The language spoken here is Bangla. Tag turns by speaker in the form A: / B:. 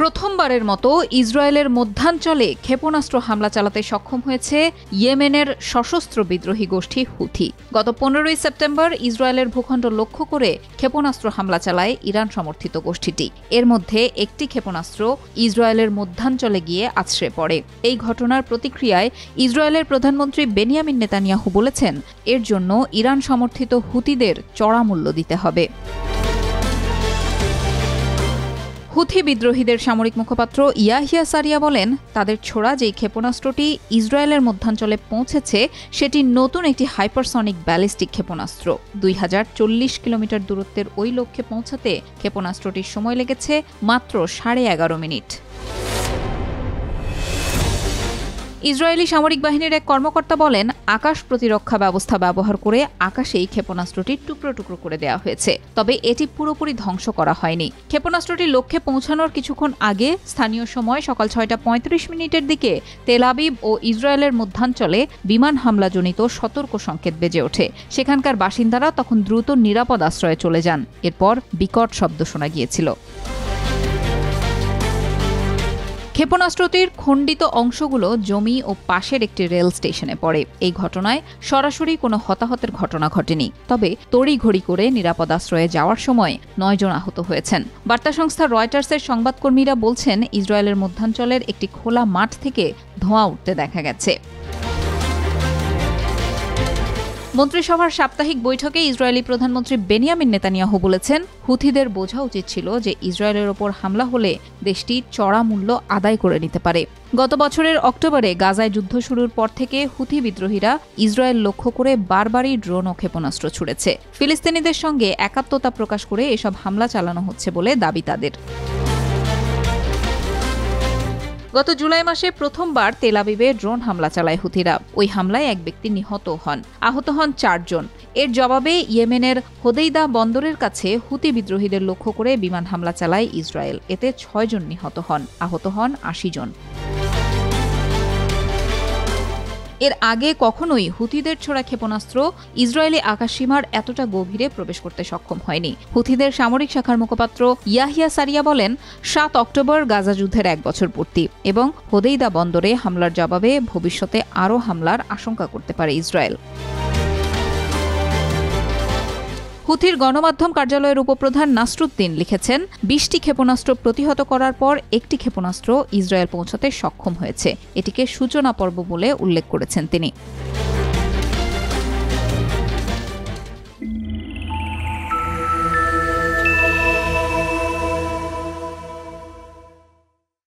A: প্রথমবারের মতো ইসরায়েলের মধ্যাঞ্চলে ক্ষেপণাস্ত্র হামলা চালাতে সক্ষম হয়েছে ইয়েমেনের সশস্ত্র বিদ্রোহী গোষ্ঠী হুথি। গত 15ই সেপ্টেম্বর ইসরায়েলের ভূখণ্ড লক্ষ্য করে ক্ষেপণাস্ত্র হামলা চালায় ইরান সমর্থিত গোষ্ঠীটি। এর মধ্যে একটি ক্ষেপণাস্ত্র ইসরায়েলের মধ্যাঞ্চলে গিয়ে আছড়ে পড়ে। এই ঘটনার প্রতিক্রিয়ায় ইসরায়েলের প্রধানমন্ত্রী বেনিয়ামিন নেতানিয়াহু বলেছেন, এর জন্য ইরান সমর্থিত হুতিদের চড়া মূল্য দিতে হবে। হুথি বিদ্রোহীদের সামরিক মুখপাত্র ইয়াহিয়া সারিয়া বলেন, তাদের ছোড়া যেই ক্ষেপণাস্ত্রটি ইসরায়েলের মধ্যাঞ্চলে পৌঁছেছে সেটি নতুন একটি হাইপারসনিক ব্যালিস্টিক ক্ষেপণাস্ত্র। 2040 কিলোমিটার দূরত্বের ওই লক্ষ্যে পৌঁছাতে ক্ষেপণাস্ত্রটির সময় লেগেছে মাত্র 11.5 মিনিট। ইসরায়েলি সামরিক বাহিনীর এক কর্মকর্তা বলেন, আকাশ প্রতিরক্ষা ব্যবস্থা ব্যবহার করে আকাশেই ক্ষেপণাস্ত্রটি টুকরো টুকরো করে দেওয়া হয়েছে, তবে এটি পুরোপুরি ধ্বংস করা হয়নি। ক্ষেপণাস্ত্রটি লক্ষ্যে পৌঁছানোর কিছুক্ষণ আগে স্থানীয় সময় সকাল 6টা 35 মিনিটের দিকে তেল আবিব ও ইসরায়েলের মধ্যাঞ্চলে বিমান হামলাজনিত সতর্ক সংকেত বেজে ওঠে। সেখানকার বাসিন্দারা তখন দ্রুত নিরাপদ আশ্রয়ে চলে যান। এরপর বিকট শব্দ শোনা গিয়েছিল। ক্ষেপণাস্ত্রটির খণ্ডিত অংশগুলো জমি ও পাশের একটি রেল স্টেশনে পড়ে। এই ঘটনায় সরাসরি কোনো হতাহতের ঘটনা ঘটেনি, তবে তড়িঘড়ি করে নিরাপদ আশ্রয়ে যাওয়ার সময় 9 জন আহত হয়েছেন। বার্তা সংস্থা রয়টার্সের সংবাদকর্মীরা বলছেন, ইসরায়েলের মধ্যাঞ্চলের একটি খোলা মাঠ থেকে ধোঁয়া উঠতে দেখা গেছে। মন্ত্রিসভার সাপ্তাহিক বৈঠকে ইসরায়েলি প্রধানমন্ত্রী বেনিয়ামিন নেতানিয়াহু বলেছেন, হুথিদের বোঝা উচিত ছিল যে ইসরায়েলের ওপর হামলা হলে দেশটি চড়া মূল্য আদায় করে নিতে পারে। গত বছরের অক্টোবরে গাজায় যুদ্ধ শুরুর পর থেকে হুথি বিদ্রোহীরা ইসরায়েল লক্ষ্য করে বারবারই ড্রোন ও ক্ষেপণাস্ত্র ছুড়েছে। ফিলিস্তিনিদের সঙ্গে একাত্মতা প্রকাশ করে এসব হামলা চালানো হচ্ছে বলে দাবি তাদের। গত জুলাই মাসে প্রথমবার তেল আবিবে ড্রোন হামলা চালায় হুথিরা। ওই হামলায় এক ব্যক্তি নিহত হন, আহত হন 4 জন। এর জবাবে ইয়েমেনের হোদেইদা বন্দরের কাছে হুথি বিদ্রোহীদের লক্ষ্য করে বিমান হামলা চালায় ইসরায়েল। এতে 6 জন নিহত হন, আহত হন 80 জন। এর আগে কখনোই হুথিদের ছোড়া ক্ষেপণাস্ত্র ইসরায়েলি আকাশসীমার এতটা গভীরে প্রবেশ করতে সক্ষম হয়নি। হুথিদের সামরিক শাখার মুখপাত্র ইয়াহিয়া সারিয়া বলেন, 7 অক্টোবর গাজা যুদ্ধের 1 বছর পূর্তি এবং হোদেইদা বন্দরে হামলার জবাবে ভবিষ্যতে আরও হামলার আশঙ্কা করতে পারে ইসরায়েল। হুথির গণমাধ্যম কার্যালয়ের উপপ্রধান নাসরুদ্দিন লিখেছেন, 20টি ক্ষেপণাস্ত্র প্রতিহত করার পর একটি ক্ষেপণাস্ত্র ইসরায়েল পৌঁছাতে সক্ষম হয়েছে। এটিকে সূচনা পর্ব বলে উল্লেখ করেছেন তিনি।